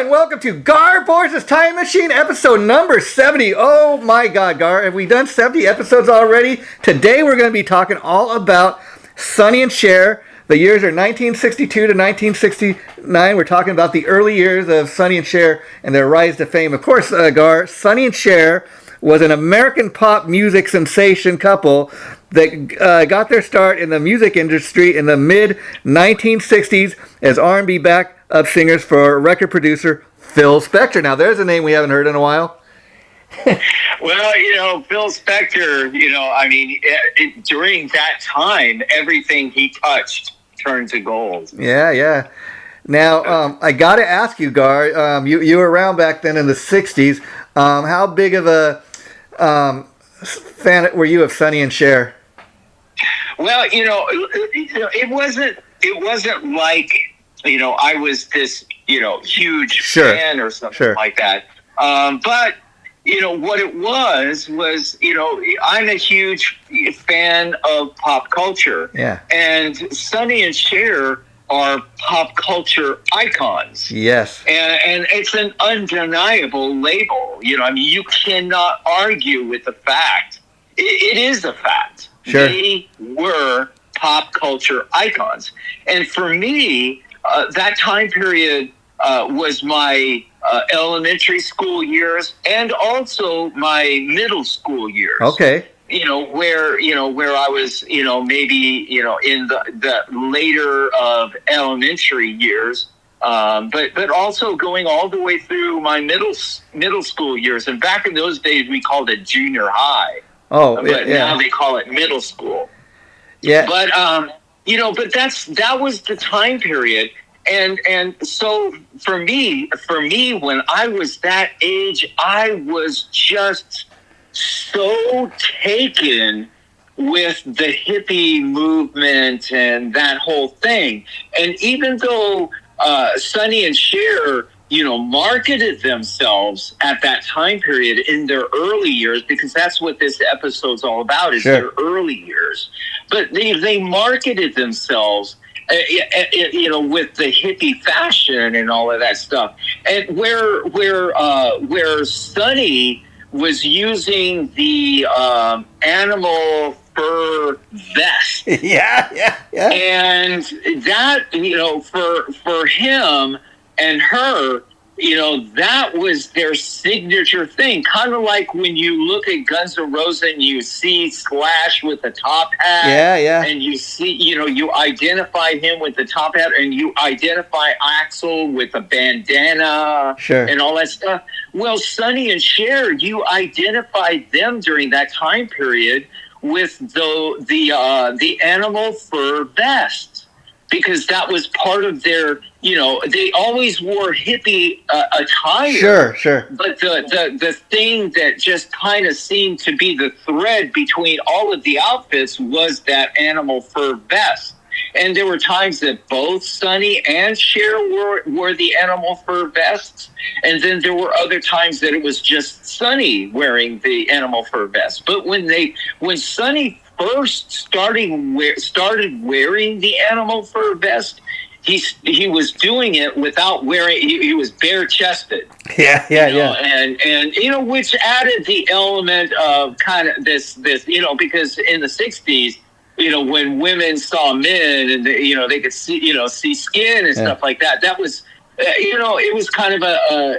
and welcome to Gar Borras' Time Machine, episode number 70. Oh my God, Gar, have we done 70 episodes already? Today we're going to be talking all about Sonny and Cher. The years are 1962 to 1969. We're talking about the early years of Sonny and Cher and their rise to fame. Of course, Gar, Sonny and Cher was an American pop music sensation couple that got their start in the music industry in the mid-1960s as R&B backup singers for record producer Phil Spector. Now, there's a name we haven't heard in a while. Well, Phil Spector, during that time, everything he touched turned to gold. Yeah. Now, I got to ask you, Gar, you were around back then in the 60s. How big of a fan were you of Sonny and Cher? Well, it wasn't like, I was this, huge fan or something like that. But, what it was, I'm a huge fan of pop culture. Yeah. And Sonny and Cher are pop culture icons. Yes. And it's an undeniable label. You cannot argue with the fact. It is a fact. Sure. They were pop culture icons. And for me, that time period was my elementary school years and also my middle school years. Okay. Where I was, maybe, in the later of elementary years, but also going all the way through my middle school years. And back in those days, we called it junior high. Oh, but now they call it middle school. Yeah. But, but that was the time period. And so for me, when I was that age, I was just so taken with the hippie movement and that whole thing. And even though Sonny and Cher, marketed themselves at that time period in their early years, because that's what this episode's all about, is their early years. But they marketed themselves, with the hippie fashion and all of that stuff. And where Sonny was using the animal fur vest. Yeah. And that, for him and her, that was their signature thing. Kind of like when you look at Guns N' Roses and you see Slash with the top hat. Yeah. And you see, you identify him with the top hat, and you identify Axl with a bandana. Sure. And all that stuff. Well, Sonny and Cher, you identified them during that time period with the animal fur vest. Because that was part of their, they always wore hippie attire. Sure. But the thing that just kind of seemed to be the thread between all of the outfits was that animal fur vest. And there were times that both Sonny and Cher wore the animal fur vests. And then there were other times that it was just Sonny wearing the animal fur vest. But when Sonny first started wearing the animal fur vest, he was doing it without wearing. He was bare chested. Yeah. And which added the element of kind of this because in the 60s, when women saw men and they could see skin and stuff like that. That was. It was kind of a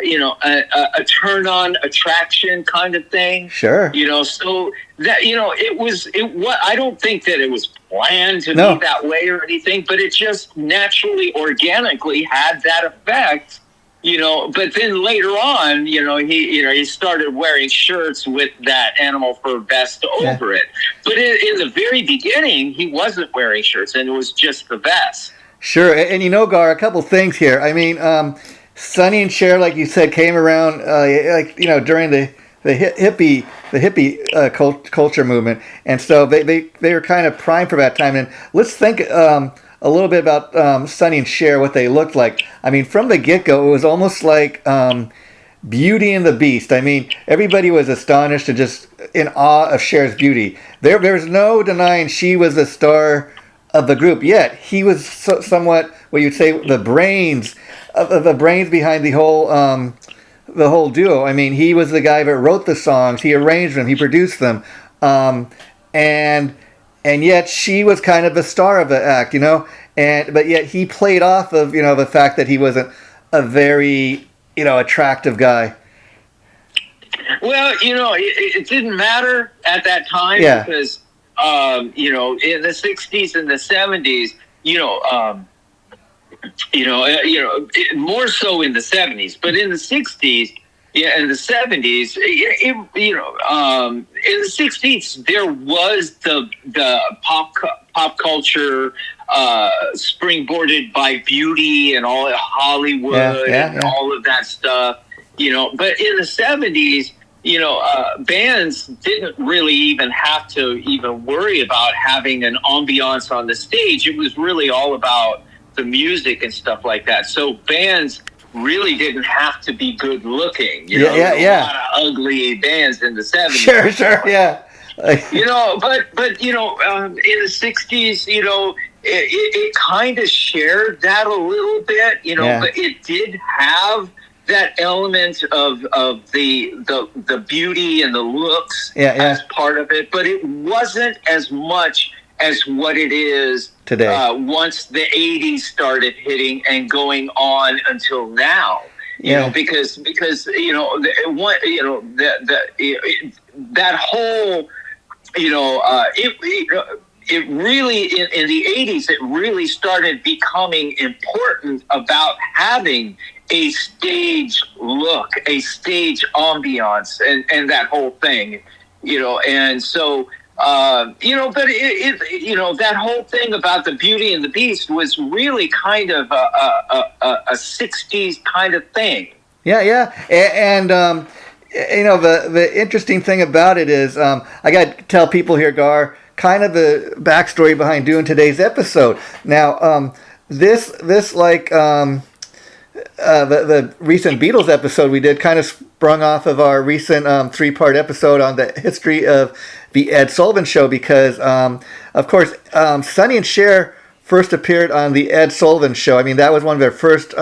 turn on attraction kind of thing. Sure. So that I don't think that it was planned to be that way or anything, but it just naturally, organically had that effect. But then later on, he started wearing shirts with that animal fur vest over it. But in the very beginning, he wasn't wearing shirts, and it was just the vest. Sure, and Gar, a couple things here. I mean, Sonny and Cher, like you said, came around, during the hippie culture movement, and so they were kind of primed for that time. And let's think a little bit about Sonny and Cher, what they looked like. I mean, from the get-go, it was almost like Beauty and the Beast. I mean, everybody was astonished and just in awe of Cher's beauty. There was no denying she was the star of the group. Yet he was somewhat what you'd say the brains behind the whole duo. I mean, he was the guy that wrote the songs, he arranged them, he produced them, and yet she was kind of the star of the act, you know. But yet he played off of, you know, the fact that he wasn't a very, you know, attractive guy. Well, you know, it didn't matter at that time because, you know, in the 60s and the 70s, more so in the 70s, but in the 60s, and the 70s, in the 60s, there was the pop culture springboarded by beauty and all Hollywood and all of that stuff, you know. But in the 70s, you know, bands didn't really even have to even worry about having an ambiance on the stage. It was really all about the music and stuff like that. So bands really didn't have to be good looking. You know, a lot of ugly bands in the 70s. Sure, yeah. You know, but you know, in the 60s, you know, it kind of shared that a little bit, you know, but it did have that element of the beauty and the looks as part of it, but it wasn't as much as what it is today. Once the 80s started hitting and going on until now, you know, because you know that whole, you know, it really in the 80s it really started becoming important about having a stage look, a stage ambiance, and that whole thing, you know. And so you know, but it you know, that whole thing about the Beauty and the Beast was really kind of a 60s kind of thing. And you know, the interesting thing about it is, I got to tell people here, Gar, kind of the backstory behind doing today's episode. Now, this like the recent Beatles episode we did kind of sprung off of our recent 3-part episode on the history of the Ed Sullivan Show, because of course Sonny and Cher first appeared on the Ed Sullivan Show. I mean, that was one of their first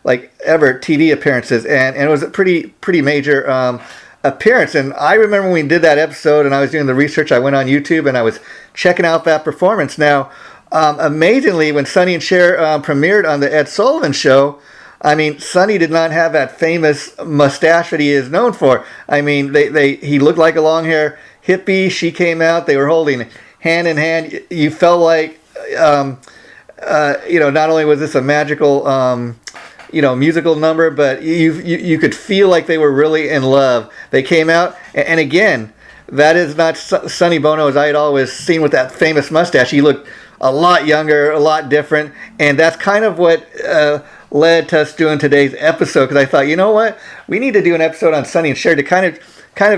like ever TV appearances, and it was a pretty major appearance. And I remember when we did that episode and I was doing the research, I went on YouTube and I was checking out that performance. Now, amazingly, when Sonny and Cher premiered on the Ed Sullivan Show, I mean, Sonny did not have that famous mustache that he is known for. I mean, he looked like a long hair hippie. She came out, they were holding hand in hand. You felt like, you know, not only was this a magical, you know, musical number, but you could feel like they were really in love. They came out, and again, that is not Sonny Bono as I had always seen with that famous mustache. He looked a lot younger, a lot different, and that's kind of what led to us doing today's episode, because I thought, you know what, we need to do an episode on Sonny and Cher to kind of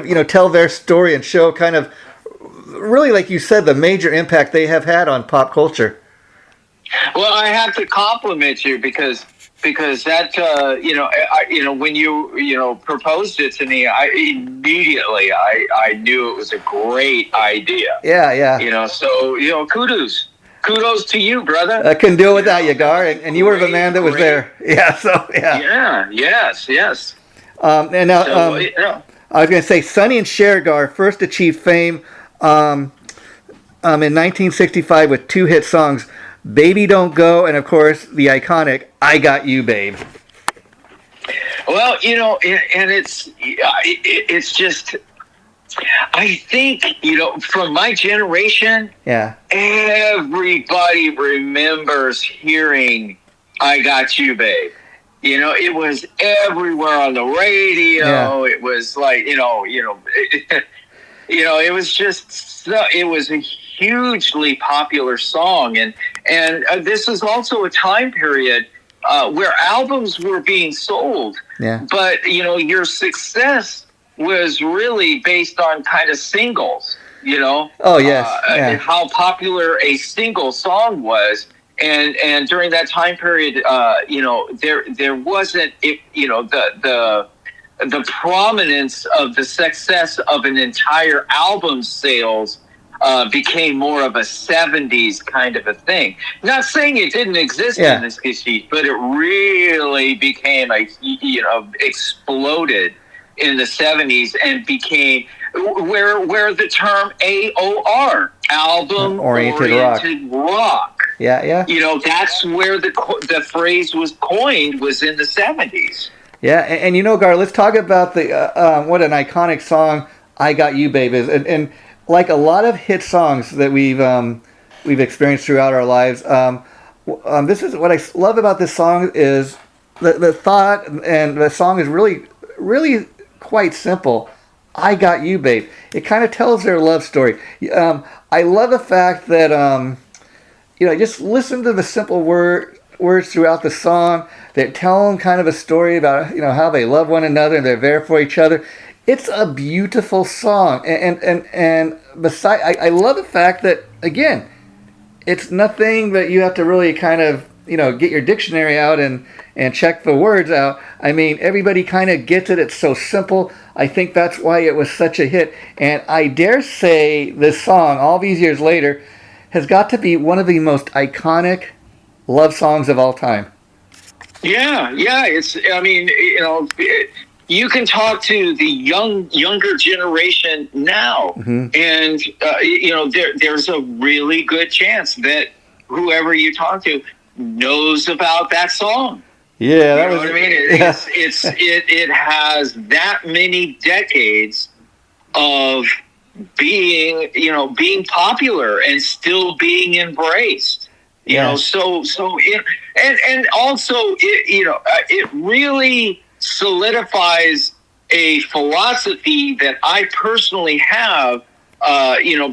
you know, tell their story and show kind of really, like you said, the major impact they have had on pop culture. Well, I have to compliment you because that you know, when you proposed it to me, I immediately knew it was a great idea. Yeah. You know, so, you know, kudos to you, brother. I couldn't do it without you, Gar, and you were the man that was there. Yeah. So yes. And now, I was going to say, Sonny and Cher, Gar, first achieved fame in 1965 with 2 hit songs, Baby Don't Go, and of course the iconic I Got You, Babe. Well, you know, and it's just, I think, you know, from my generation, everybody remembers hearing I Got You, Babe. You know, it was everywhere on the radio. It was like, it was just, it was a hugely popular song. And this is also a time period where albums were being sold. Yeah. But, you know, your success was really based on kind of singles, you know? Oh, yes. And how popular a single song was. And during that time period, you know, there wasn't, you know, the prominence of the success of an entire album sales became more of a 70s kind of a thing. Not saying it didn't exist in this case, but it really became exploded in the 70s and became where the term AOR, album oriented rock. Yeah. That's where the phrase was coined, was in the 70s. Yeah, and Gar, let's talk about the what an iconic song "I Got You, Babe" is, and like a lot of hit songs that we've experienced throughout our lives. This is what I love about this song is the thought, and the song is really, really quite simple. I got you, babe. It kind of tells their love story. I love the fact that just listen to the simple words throughout the song that tell them kind of a story about how they love one another and they're there for each other. It's a beautiful song, and besides, I love the fact that again, it's nothing that you have to really kind of get your dictionary out and check the words out. I mean, everybody kind of gets it. It's so simple. I think that's why it was such a hit, and I dare say this song, all these years later, has got to be one of the most iconic love songs of all time. Yeah. It's. I mean, you can talk to the younger generation now, and there's a really good chance that whoever you talk to knows about that song. Yeah, that what I mean. It has that many decades of being popular and still being embraced. And also it really solidifies a philosophy that I personally have,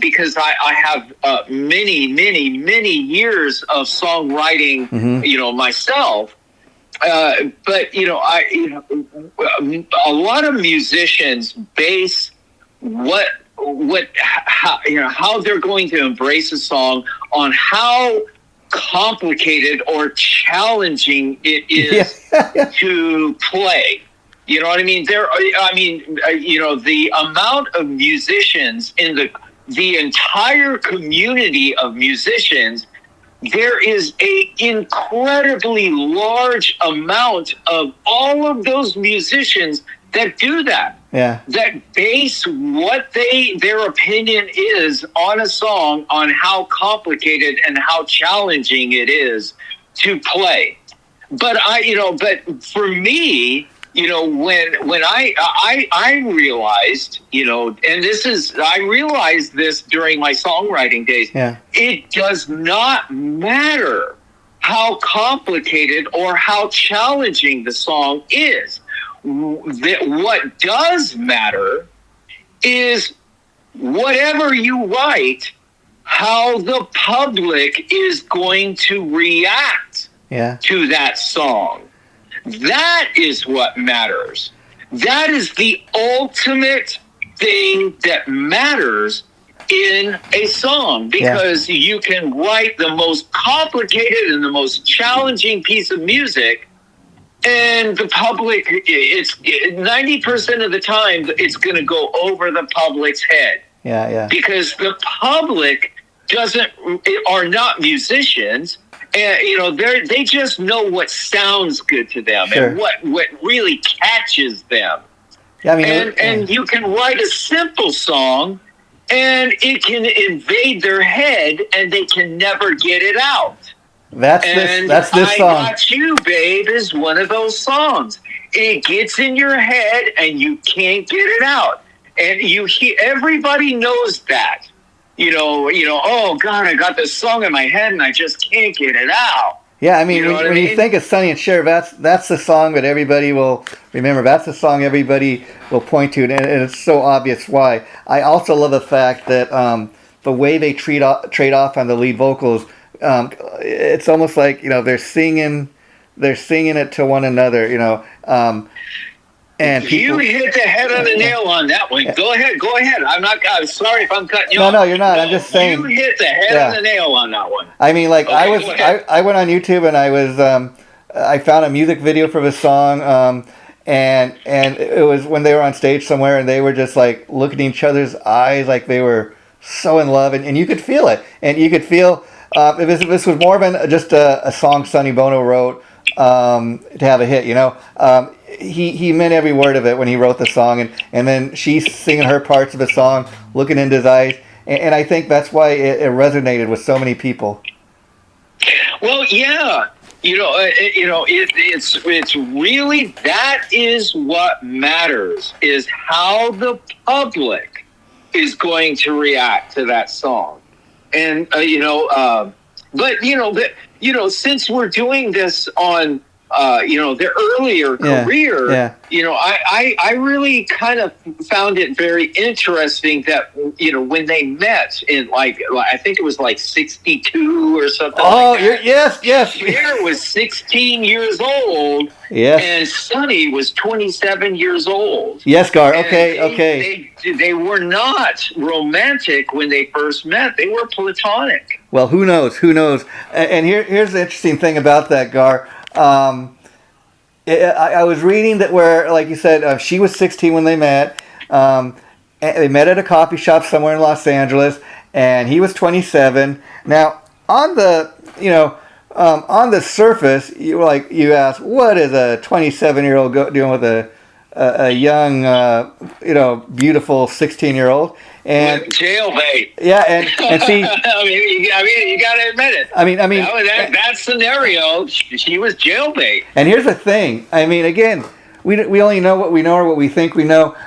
because I have many years of songwriting, myself. But a lot of musicians base how they're going to embrace a song on how complicated or challenging it is to play. You know what I mean? The amount of musicians in the entire community of musicians, there is a incredibly large amount of all of those musicians that do that. Yeah. That base what their opinion is on a song on how complicated and how challenging it is to play. But but for me, when I realized, and I realized this during my songwriting days. Yeah. It does not matter how complicated or how challenging the song is. What does matter is whatever you write, how the public is going to react to that song. That is what matters. That is the ultimate thing that matters in a song, because you can write the most complicated and the most challenging piece of music, and the public, it's 90% of the time, it's going to go over the public's head. Yeah. Because the public are not musicians, and they just know what sounds good to them and what really catches them. Yeah, I mean, and you can write a simple song, and it can invade their head, and they can never get it out. That's this song. I Got You, Babe is one of those songs. It gets in your head and you can't get it out. And everybody knows that. Oh God, I got this song in my head and I just can't get it out. Yeah, I mean, when you think of Sonny and Cher, that's the song that everybody will remember. That's the song everybody will point to, and it's so obvious why. I also love the fact that the way they trade off on the lead vocals. It's almost like they're singing it to one another, and you hit the head on the nail on that one. Go ahead. I'm sorry if I'm cutting you off. No, you're not. I'm just saying you hit the head on the nail on that one. I mean, like I went on YouTube and I found a music video for the song, and it was when they were on stage somewhere and they were just like looking in each other's eyes like they were so in love, and you could feel it, and you could feel if this was more than just a song Sonny Bono wrote to have a hit. He meant every word of it when he wrote the song, and then she's singing her parts of the song, looking into his eyes, and I think that's why it resonated with so many people. Well, yeah. It's really, that is what matters, is how the public is going to react to that song. And, since we're doing this on, their earlier career, I really kind of found it very interesting that, when they met in I think it was 62 or something. Oh, like that. Yes. Cher was 16 years old. Yes. And Sonny was 27 years old. Yes, Gar. And Okay. They were not romantic when they first met. They were platonic. Well, who knows? And here's the interesting thing about that, Gar. I was reading that where, like you said, she was 16 when they met. They met at a coffee shop somewhere in Los Angeles, and he was 27. Now, on the surface, you ask, what is a 27-year-old doing with a young, beautiful 16-year-old? And jailbait. Yeah, and see. you got to admit it. That scenario, she was jailbait. And here's the thing. Again, we only know what we know or what we think we know.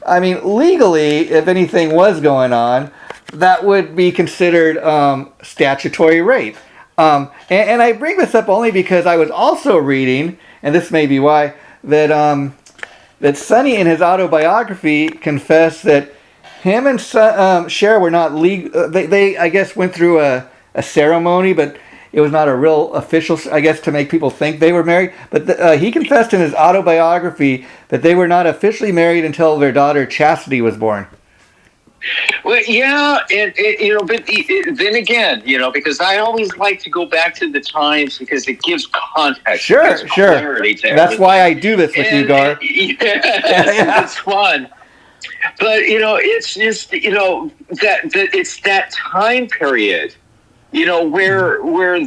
Legally, if anything was going on, that would be considered statutory rape. And I bring this up only because I was also reading, and this may be why, that Sonny in his autobiography confessed that him and Cher were not legal. They I guess went through a ceremony, but it was not a real official, I guess, to make people think they were married. But he confessed in his autobiography that they were not officially married until their daughter Chastity was born. Well, yeah, but then again, because I always like to go back to the times because it gives context. Sure. That's why I do this with you, Gar. It's fun. But it's just that it's that time period, where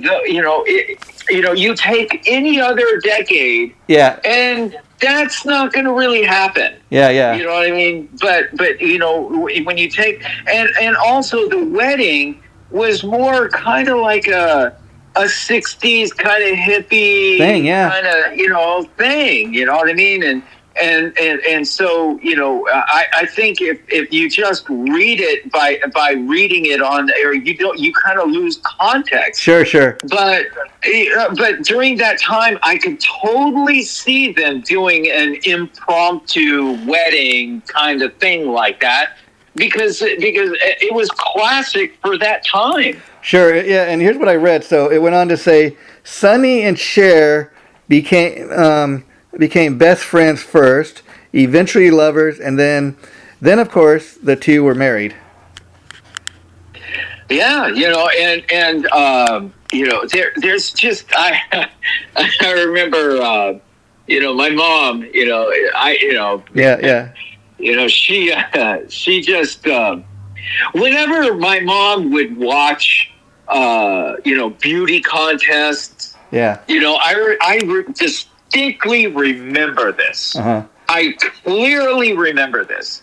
you take any other decade, and that's not going to really happen. Yeah. You know what I mean? But when you take and also the wedding was more kind of like a 60s kind of hippie thing, kind of thing. You know what I mean? And so I think if you just read it by reading it on there, you kind of lose context. Sure. But during that time, I could totally see them doing an impromptu wedding kind of thing like that because it was classic for that time. Sure. Yeah. And here's what I read. So it went on to say Sonny and Cher became best friends first, eventually lovers, and then of course the two were married. Yeah, there's just I remember my mom, she just whenever my mom would watch beauty contests, I distinctly remember this. I clearly remember this.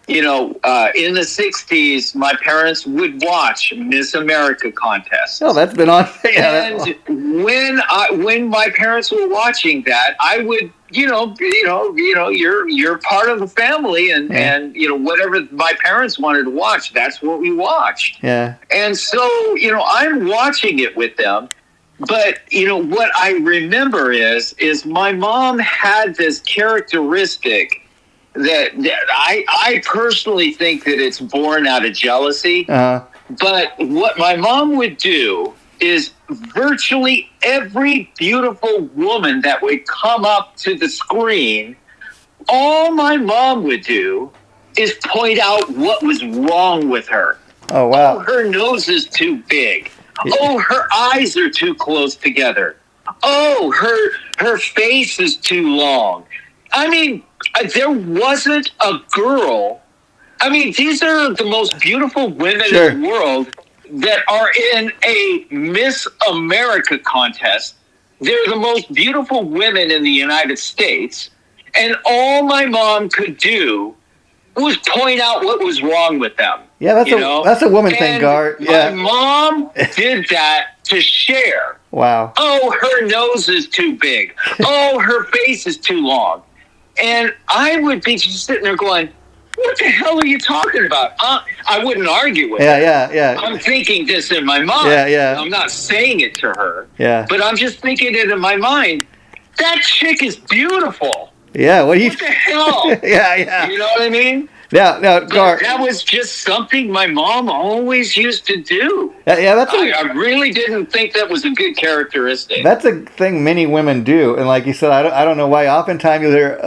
In the 60s, my parents would watch Miss America contests. Oh, that's been on. And when my parents were watching that, I would, you're part of the family, and whatever my parents wanted to watch, that's what we watched. Yeah. And so, I'm watching it with them. But, what I remember is my mom had this characteristic that I personally think that it's born out of jealousy. But what my mom would do is virtually every beautiful woman that would come up to the screen, all my mom would do is point out what was wrong with her. Oh, wow. Oh, her nose is too big. Oh, her eyes are too close together. Oh, her face is too long. I mean, there wasn't a girl I mean, these are the most beautiful women Sure. in the world that are in a Miss America contest. They're the most beautiful women in the United States. And all my mom could do was point out what was wrong with them. Yeah, that's a woman thing, And Gar. Yeah. my mom did that to Cher. Wow. Oh, her nose is too big. Oh, her face is too long. And I would be just sitting there going, what the hell are you talking about? I wouldn't argue with her. Yeah. I'm thinking this in my mind. Yeah. I'm not saying it to her. Yeah. But I'm just thinking it in my mind. That chick is beautiful. Yeah. What the hell? Yeah. You know what I mean? Now, Gar. That was just something my mom always used to do. Yeah, I really didn't think that was a good characteristic. That's a thing many women do, and like you said, I don't know why. Oftentimes you hear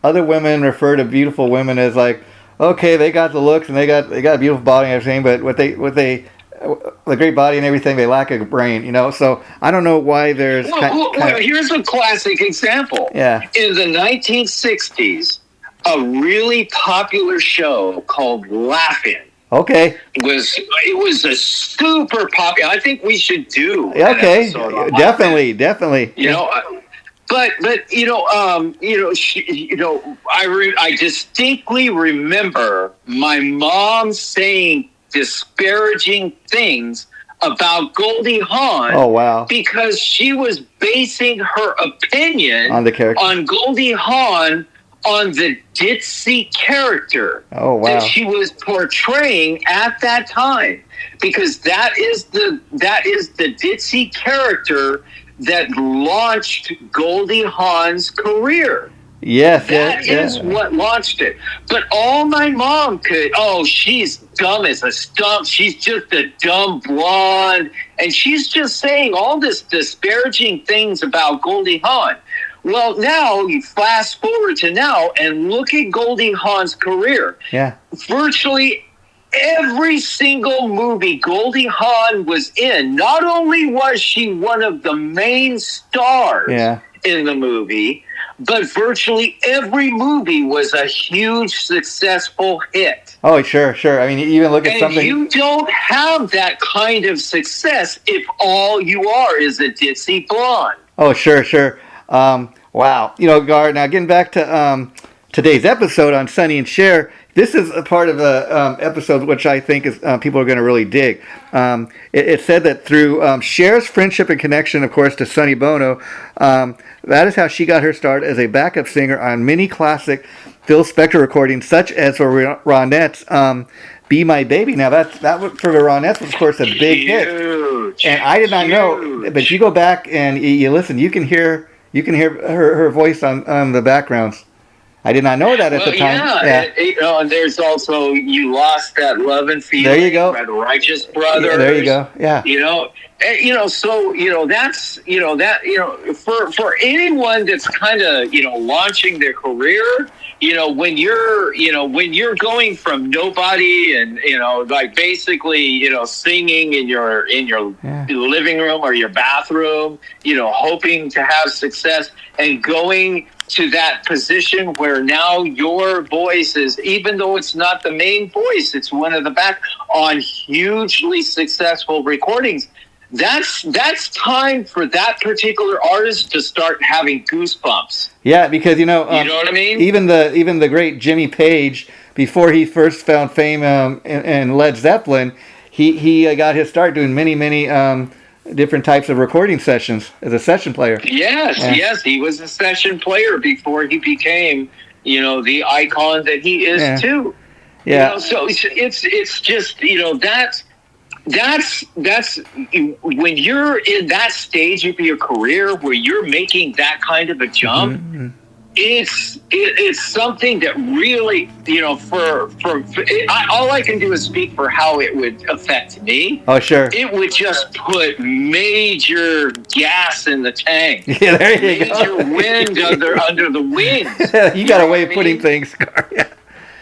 other women refer to beautiful women as like, okay, they got the looks and they got a beautiful body and everything, but the great body and everything, they lack a brain, you know. So I don't know why there's. Here's a classic example. Yeah. In the 1960s, a really popular show called Laugh-In. Okay. It was a super popular. I think we should do. Okay. Definitely. You know, but I distinctly remember my mom saying disparaging things about Goldie Hawn. Oh wow! Because she was basing her opinion on the character, on Goldie Hawn, on the ditzy character that she was portraying at that time, because that is the ditzy character that launched Goldie Hawn's career. Yes, that is what launched it. But all my mom could, she's dumb as a stump. She's just a dumb blonde, and she's just saying all this disparaging things about Goldie Hawn. Well, now you fast forward to now and look at Goldie Hawn's career. Yeah. Virtually every single movie Goldie Hawn was in, not only was she one of the main stars in the movie, but virtually every movie was a huge successful hit. Oh, sure. I mean, you even look at something. You don't have that kind of success if all you are is a ditzy blonde. Oh, sure. Wow. You know, Gar, now getting back to today's episode on Sonny and Cher, this is a part of the episode which I think is people are going to really dig. It said that through Cher's friendship and connection, of course, to Sonny Bono, that is how she got her start as a backup singer on many classic Phil Spector recordings, such as for Ronettes, "Be My Baby." Now that for the Ronettes was, of course, a big hit, and I did not know. But if you go back and you listen, you can hear her voice on the backgrounds. I did not know that at the time. And there's also "You Lost That Love and Feeling." There you go. By the Righteous Brothers. Yeah, there you go. Yeah. That's for anyone that's kind of launching their career. When you're going from nobody and like basically singing in your living room or your bathroom, hoping to have success, and going to that position where now your voice is, even though it's not the main voice, it's one of the back on hugely successful recordings. That's time for that particular artist to start having goosebumps. Yeah, because you know what I mean. Even the great Jimmy Page, before he first found fame in Led Zeppelin, he got his start doing many different types of recording sessions as a session player. Yes, he was a session player before he became the icon that he is too. Yeah. So it's just that's when you're in that stage of your career where you're making that kind of a jump. Mm-hmm. It's something that really all I can do is speak for how it would affect me. Oh sure. It would just put major gas in the tank. Yeah, there you go. Major wind under the wings. You got a way of putting things.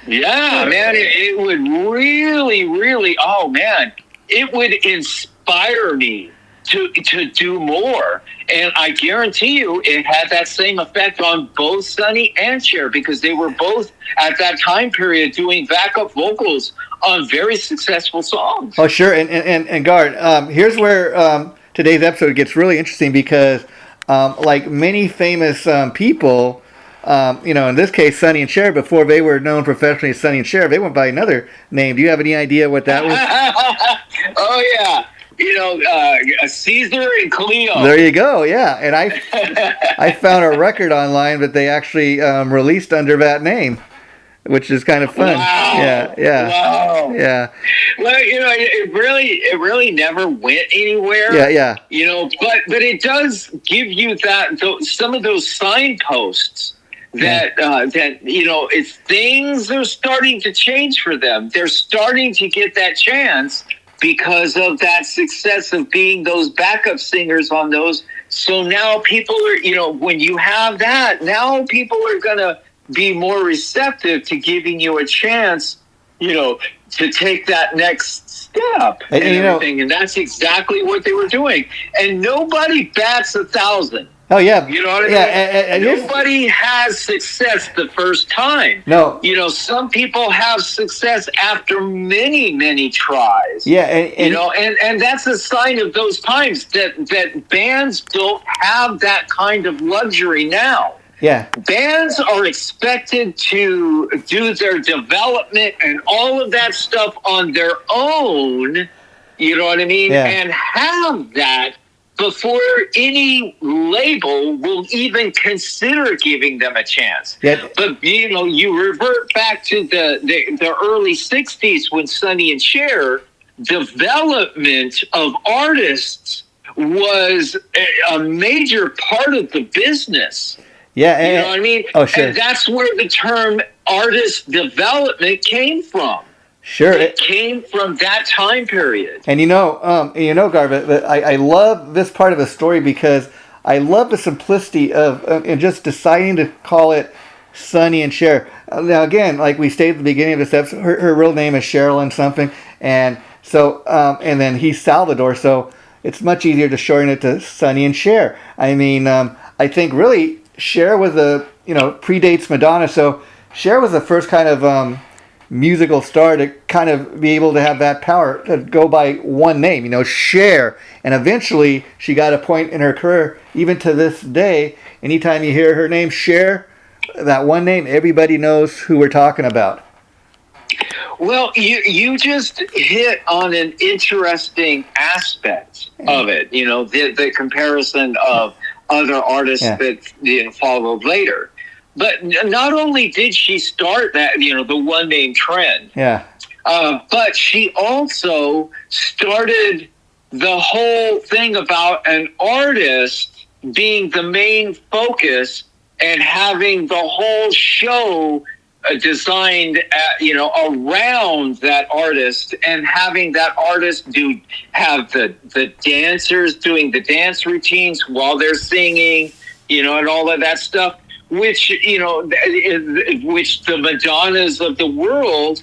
Yeah, man, it would really, oh man, it would inspire me to do more. And I guarantee you it had that same effect on both Sonny and Cher, because they were both at that time period doing backup vocals on very successful songs. Oh, sure. And Gar, here's where today's episode gets really interesting, because like many famous people, in this case, Sonny and Cher, before they were known professionally as Sonny and Cher, they went by another name. Do you have any idea what that was? Oh, yeah. Caesar and Cleo. There you go. Yeah. And I found a record online that they actually released under that name, which is kind of fun. Wow. Yeah. Wow. Yeah. Well, it really never went anywhere. Yeah. But it does give you some of those signposts that if things are starting to change for them, they're starting to get that chance because of that success of being those backup singers on those. So now people are, when you have that, now people are going to be more receptive to giving you a chance, to take that next step and everything. And that's exactly what they were doing. And nobody bats 1,000. Oh, yeah. You know what I mean? And nobody has success the first time. No. Some people have success after many, many tries. Yeah. And that's a sign of those times that bands don't have that kind of luxury now. Yeah. Bands are expected to do their development and all of that stuff on their own, you know what I mean? Yeah. And have that before any label will even consider giving them a chance. Yeah. But, you revert back to the early 60s when Sonny and Cher, development of artists was a major part of the business. Yeah, you know what I mean? Oh, sure. And that's where the term artist development came from. Sure. It came from that time period. And Gar, but I love this part of the story because I love the simplicity of and just deciding to call it Sonny and Cher. Now, again, like we stated at the beginning of this episode, her real name is Sherilyn something, and so and then he's Salvador, so it's much easier to shorten it to Sonny and Cher. I mean, I think really Cher was predates Madonna, so Cher was the first kind of musical star to kind of be able to have that power to go by one name, Cher. And eventually she got a point in her career, even to this day, anytime you hear her name, Cher, that one name, everybody knows who we're talking about. Well, you just hit on an interesting aspect of it, the comparison of other artists that followed later. But not only did she start that, the one name trend, but she also started the whole thing about an artist being the main focus and having the whole show designed around that artist, and having that artist have the dancers doing the dance routines while they're singing, and all of that stuff. Which the Madonnas of the world,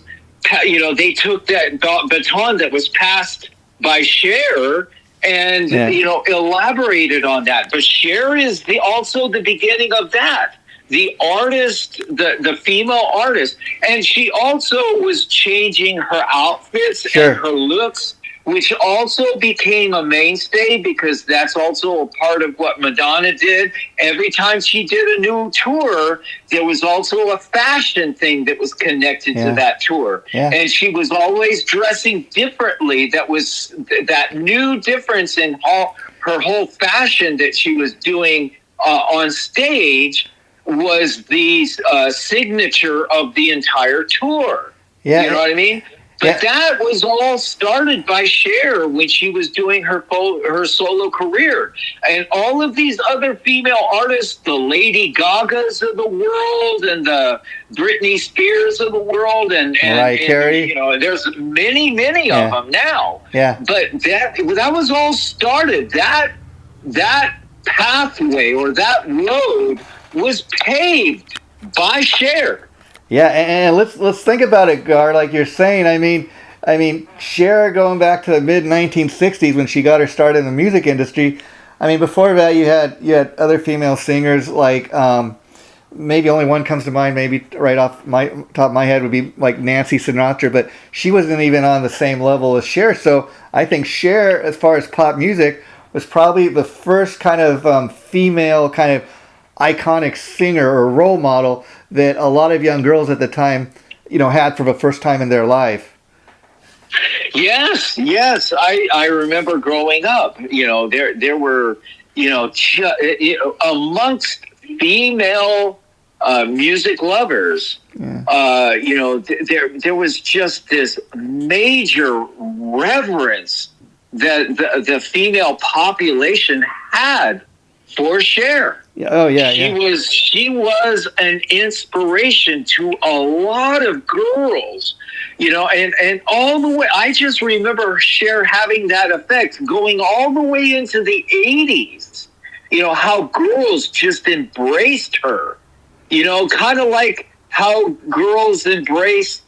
they took that baton that was passed by Cher and, elaborated on that. But Cher is also the beginning of that. The artist, the female artist. And she also was changing her outfits and her looks, which also became a mainstay because that's also a part of what Madonna did. Every time she did a new tour, there was also a fashion thing that was connected to that tour. Yeah. And she was always dressing differently. That was that new difference in her whole fashion that she was doing on stage was the signature of the entire tour. Yeah. You know what I mean? But that was all started by Cher when she was doing her solo career. And all of these other female artists, the Lady Gagas of the world and the Britney Spears of the world and Carey. There's many of them now. Yeah. But that was all started. That pathway or that road was paved by Cher. Yeah, and let's think about it, Gar. Like you're saying, I mean, I mean, Cher going back to the mid 1960s when she got her start in the music industry. I mean, before that you had other female singers like maybe only one comes to mind. Maybe right off my top of my head would be like Nancy Sinatra, but she wasn't even on the same level as Cher. So I think Cher, as far as pop music, was probably the first kind of female kind of iconic singer or role model that a lot of young girls at the time, had for the first time in their life. Yes. I remember growing up. There were amongst female music lovers. Yeah. There was just this major reverence that the female population had for Cher. Yeah. Oh yeah. She was an inspiration to a lot of girls, and all the way. I just remember Cher having that effect going all the way into the 80s. How girls just embraced her. Kind of like how girls embrace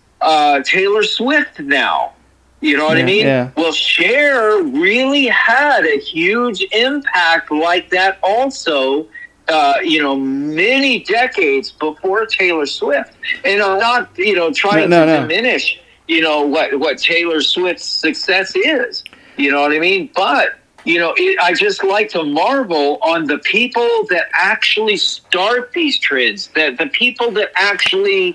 Taylor Swift now. You know what I mean? Yeah. Well, Cher really had a huge impact like that also, many decades before Taylor Swift. And I'm not, trying to diminish, what Taylor Swift's success is. You know what I mean? But, I just like to marvel on the people that actually start these trends, that the people that actually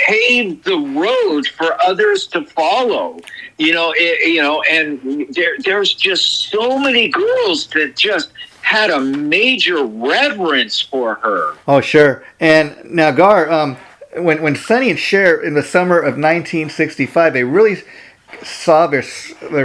pave the road for others to follow, and there's just so many girls that just had a major reverence for her. Oh, sure. And now, Gar, when Sonny and Cher in the summer of 1965, they really saw their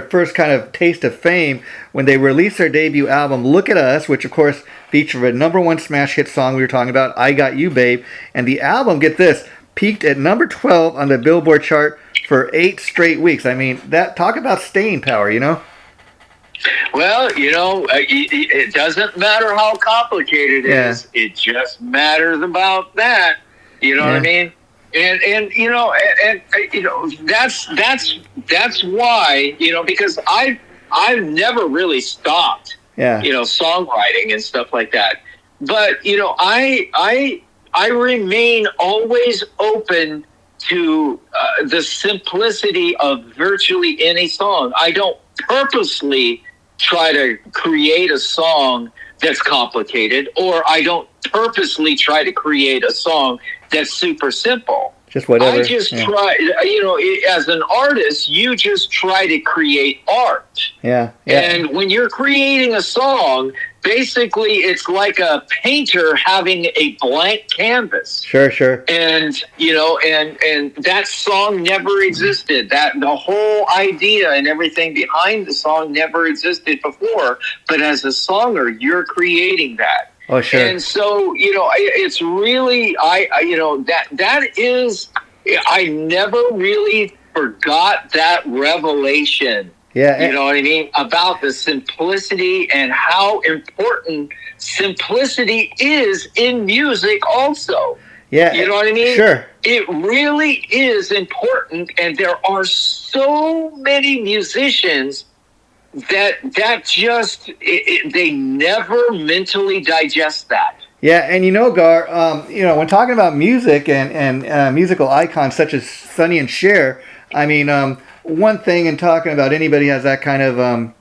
first kind of taste of fame when they released their debut album, Look at Us, which of course featured a #1 smash hit song we were talking about, I Got You, Babe. And the album, get this, peaked at number 12 on the Billboard chart for 8 straight weeks. I mean, talk about staying power, Well, it doesn't matter how complicated it is. It just matters about that. You know what I mean? And that's why, because I've never really stopped, songwriting and stuff like that. But, I remain always open to the simplicity of virtually any song. I don't purposely try to create a song that's complicated, or I don't purposely try to create a song that's super simple. Just whatever. I just try, as an artist, you just try to create art. Yeah. And when you're creating a song, basically it's like a painter having a blank canvas. Sure. And, and that song never existed. The whole idea and everything behind the song never existed before. But as a songer, you're creating that. Oh, sure. And so, it's really, that is, I never really forgot that revelation. Yeah. You know what I mean? About the simplicity and how important simplicity is in music also. Yeah. You know what I mean? Sure. It really is important, and there are so many musicians that just they never mentally digest that. Yeah, and Gar, when talking about music and musical icons such as Sonny and Cher, I mean, one thing in talking about anybody has that kind of,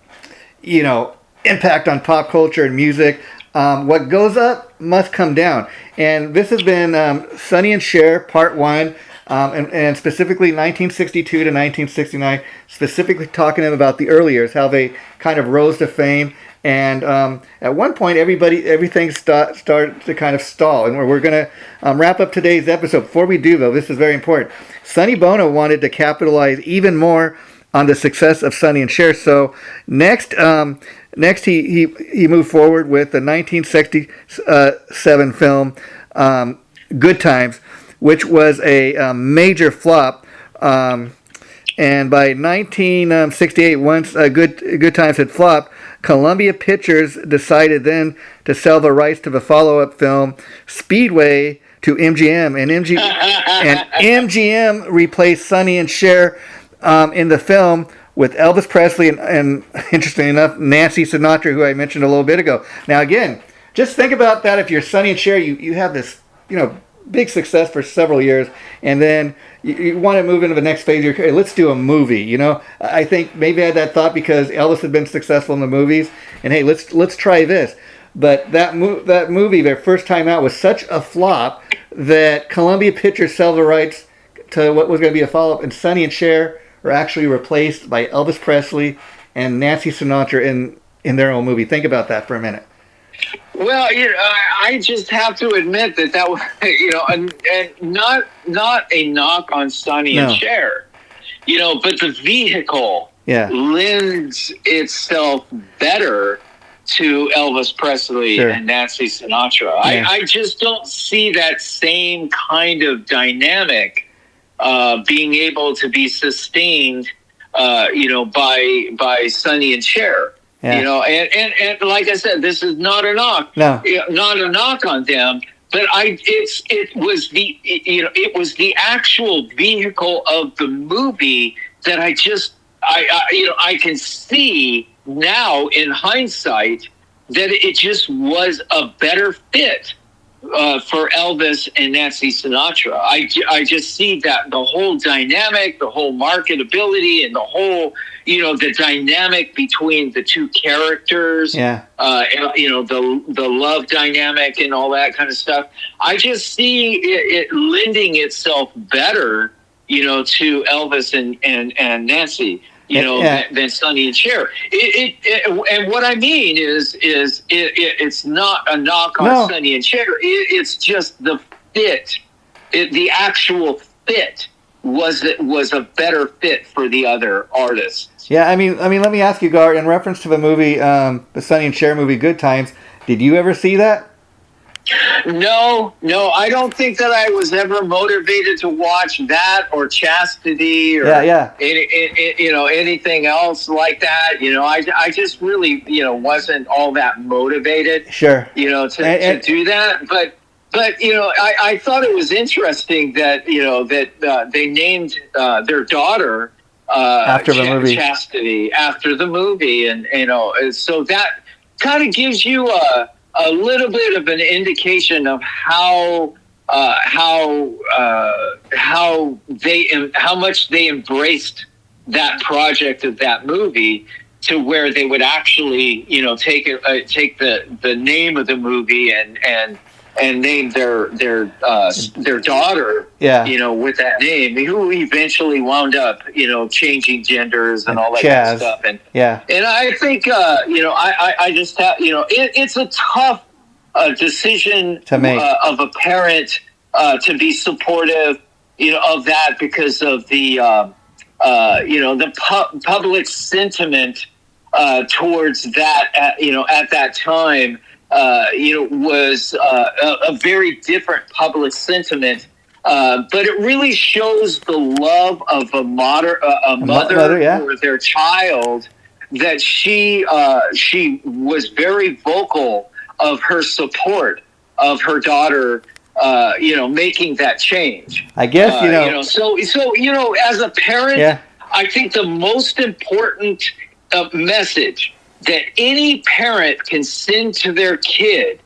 impact on pop culture and music. What goes up must come down, and this has been Sonny and Cher Part 1. And specifically 1962 to 1969, specifically talking about the early years, how they kind of rose to fame. And at one point, everything started to kind of stall. And we're going to wrap up today's episode. Before we do, though, this is very important. Sonny Bono wanted to capitalize even more on the success of Sonny and Cher. So next he moved forward with the 1967 film Good Times, which was a major flop. And by 1968, once Good Times had flopped, Columbia Pictures decided then to sell the rights to the follow-up film Speedway to MGM, and MGM replaced Sonny and Cher in the film with Elvis Presley and interestingly enough, Nancy Sinatra, who I mentioned a little bit ago. Now, again, just think about that. If you're Sonny and Cher, you have this, big success for several years, and then you want to move into the next phase of your career. Let's do a movie. I think maybe I had that thought because Elvis had been successful in the movies, and hey, let's try this. But that movie, their first time out, was such a flop that Columbia Pictures sell the rights to what was going to be a follow-up, and Sonny and Cher are actually replaced by Elvis Presley and Nancy Sinatra in their own movie. Think about that for a minute. Well, I just have to admit that was, and not a knock on Sonny and Cher, but the vehicle lends itself better to Elvis Presley and Nancy Sinatra. Yeah. I just don't see that same kind of dynamic being able to be sustained, by Sonny and Cher. Yeah. And like I said, this is not a knock, not a knock on them, but it was the actual vehicle of the movie that I can see now in hindsight that it just was a better fit for Elvis and Nancy Sinatra. I just see that the whole dynamic, the whole marketability, and the whole, the dynamic between the two characters, the love dynamic and all that kind of stuff. I just see it lending itself better, to Elvis and Nancy. Than Sonny and Cher. And what I mean is it's not a knock on Sonny and Cher. It's just the fit. The actual fit was a better fit for the other artists. Yeah, I mean, let me ask you, Gar, in reference to the movie, the Sonny and Cher movie, Good Times. Did you ever see that? No, I don't think that I was ever motivated to watch that or Chastity or anything else like that. I just really, wasn't all that motivated. Sure. To do that. But I thought it was interesting that, that they named their daughter after the movie Chastity after the movie. And, so that kind of gives you a little bit of an indication of how much they embraced that project of that movie to where they would actually, take the name of the movie and name their daughter, with that name, who eventually wound up, changing genders and all that kind of stuff. And I think, I just have, it's a tough decision to make of a parent to be supportive, of that because of the, the public sentiment towards that, at that time. Was a very different public sentiment, but it really shows the love of a mother for their child, that she was very vocal of her support of her daughter, making that change. I guess, So as a parent, I think the most important message that any parent can send to their kid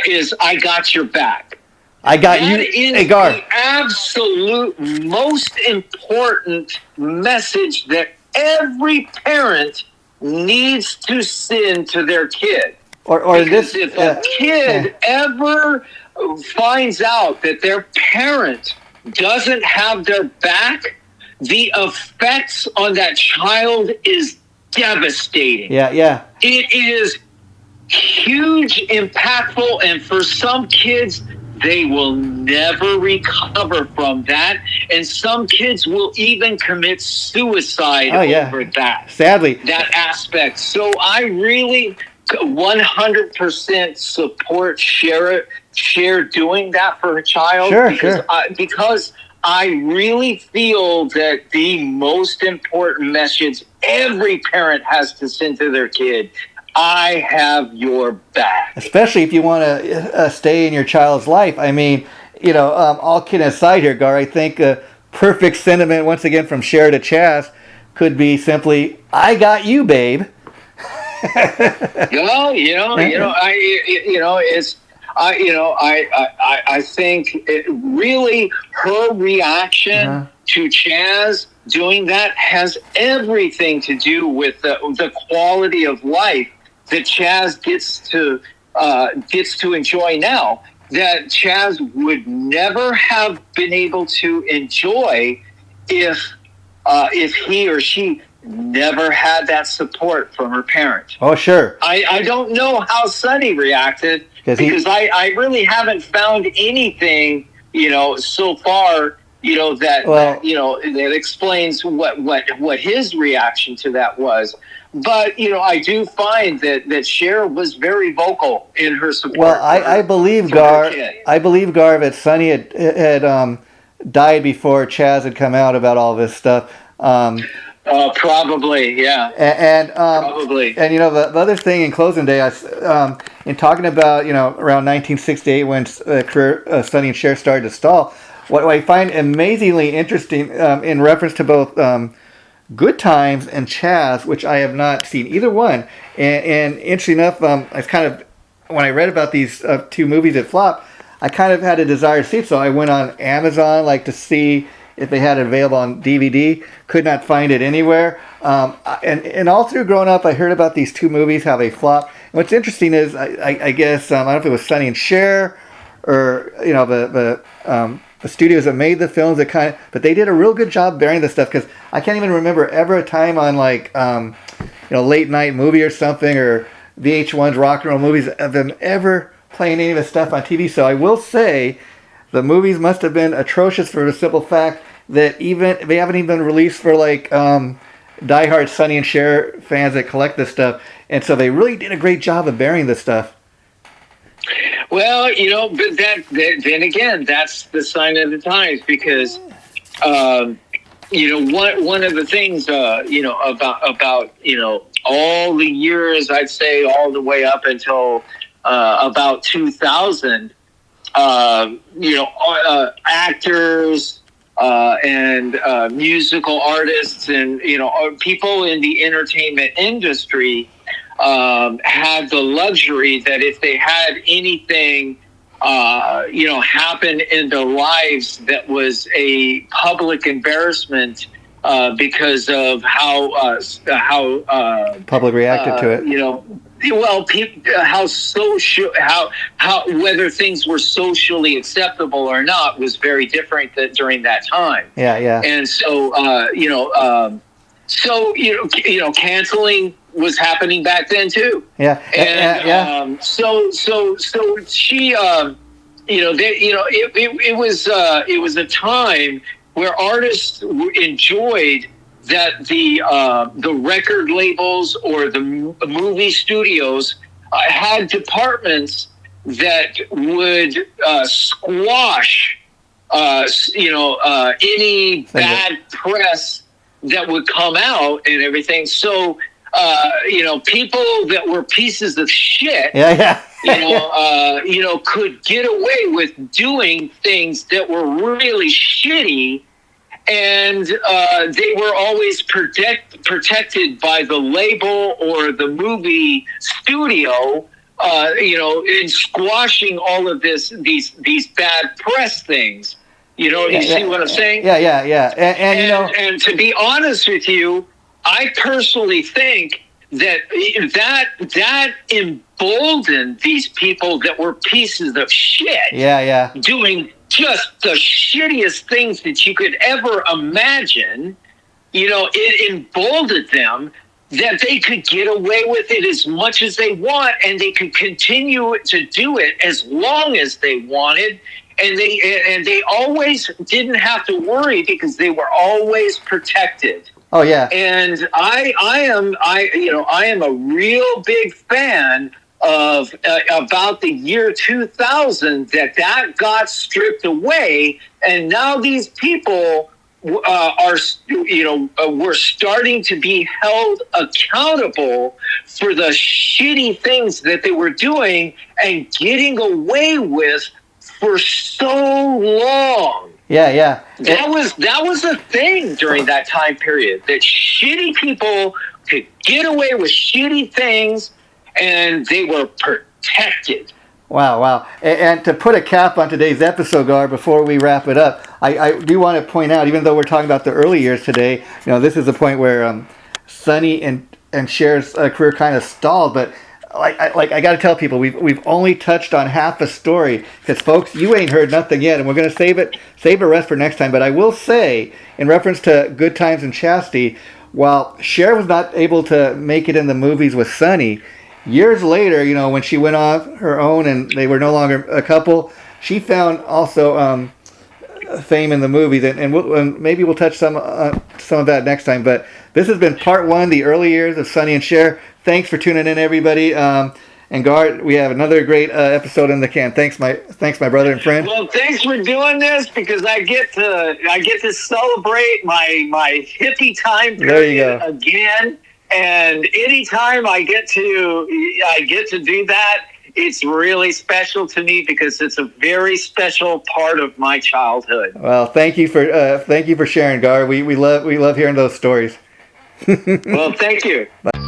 is, I got your back. I got you. That is the absolute most important message that every parent needs to send to their kid. Because if a kid ever finds out that their parent doesn't have their back, the effects on that child is devastating. Yeah. It is huge, impactful, and for some kids, they will never recover from that. And some kids will even commit suicide over that. Sadly. That aspect. So I really 100% support Cher doing that for her child. Because I really feel that the most important message every parent has to send to their kid, I have your back. Especially if you want to stay in your child's life. I mean, all kidding aside here, Gar, I think perfect sentiment once again from Cher to Chaz could be simply, "I got you, babe." I think really her reaction to Chaz doing that has everything to do with the quality of life that Chaz gets to enjoy now, that Chaz would never have been able to enjoy if he or she never had that support from her parent. Oh, sure. I don't know how Sonny reacted because I really haven't found anything, so far, that explains what his reaction to that was. But, I do find that Cher was very vocal in her support. Well, I believe, Gar, that Sonny had died before Chaz had come out about all this stuff. Probably, yeah. And probably. And the other thing in closing day, in talking about around 1968 when career Sonny and Cher started to stall, what I find amazingly interesting in reference to both Good Times and Chaz, which I have not seen either one, and interesting enough, I kind of, when I read about these two movies that flopped, I kind of had a desire to see it, so I went on Amazon to see if they had it available on DVD. Could not find it anywhere. And all through growing up, I heard about these two movies, how they flopped. And what's interesting is, I guess, I don't know if it was Sonny and Cher or, the studios that made the films but they did a real good job burying this stuff, because I can't even remember ever a time on late night movie or something, or VH1's rock and roll movies, of them ever playing any of the stuff on TV. So I will say the movies must have been atrocious for the simple fact that they haven't even been released for diehard Sonny and Cher fans that collect this stuff. And so they really did a great job of burying this stuff. Well, but then again, that's the sign of the times, because, one of the things, about all the years, I'd say all the way up until about 2000, actors and musical artists and, people in the entertainment industry had the luxury that if they had anything, happen in their lives that was a public embarrassment because of how public reacted to it. How whether things were socially acceptable or not was very different during that time. Yeah. And so, canceling was happening back then too. Yeah. And so she, it was a time where artists enjoyed that the record labels or the movie studios had departments that would squash any bad press that would come out and everything. So people that were pieces of shit, could get away with doing things that were really shitty. And they were always protected by the label or the movie studio, in squashing all of these bad press things. You see what I'm saying? Yeah. And to be honest with you, I personally think that emboldened these people that were pieces of shit. Yeah. Doing just the shittiest things that you could ever imagine. It emboldened them that they could get away with it as much as they want, and they could continue to do it as long as they wanted. And they always didn't have to worry because they were always protected. Oh yeah. And I am a real big fan of about the year 2000 that got stripped away, and now these people we're starting to be held accountable for the shitty things that they were doing and getting away with for so long. Yeah. That was a thing during that time period, that shitty people could get away with shitty things and they were protected. Wow. And to put a cap on today's episode, Gar, before we wrap it up, I do want to point out, even though we're talking about the early years today, this is the point where Sonny and Cher's career kind of stalled. But I got to tell people, we've only touched on half a story, because folks, you ain't heard nothing yet, and we're going to save the rest for next time. But I will say, in reference to Good Times and Chastity, while Cher was not able to make it in the movies with Sonny, years later, when she went on her own and they were no longer a couple, she found also fame in the movies, and maybe we'll touch some of that next time. But this has been part one, the early years of Sonny and Cher. Thanks for tuning in, everybody. And Gar, we have another great episode in the can. Thanks, my brother and friend. Well, thanks for doing this, because I get to celebrate my hippie time period again. And anytime I get to do that, it's really special to me, because it's a very special part of my childhood. Well, thank you for sharing, Gar. We love hearing those stories. Well, thank you. Bye.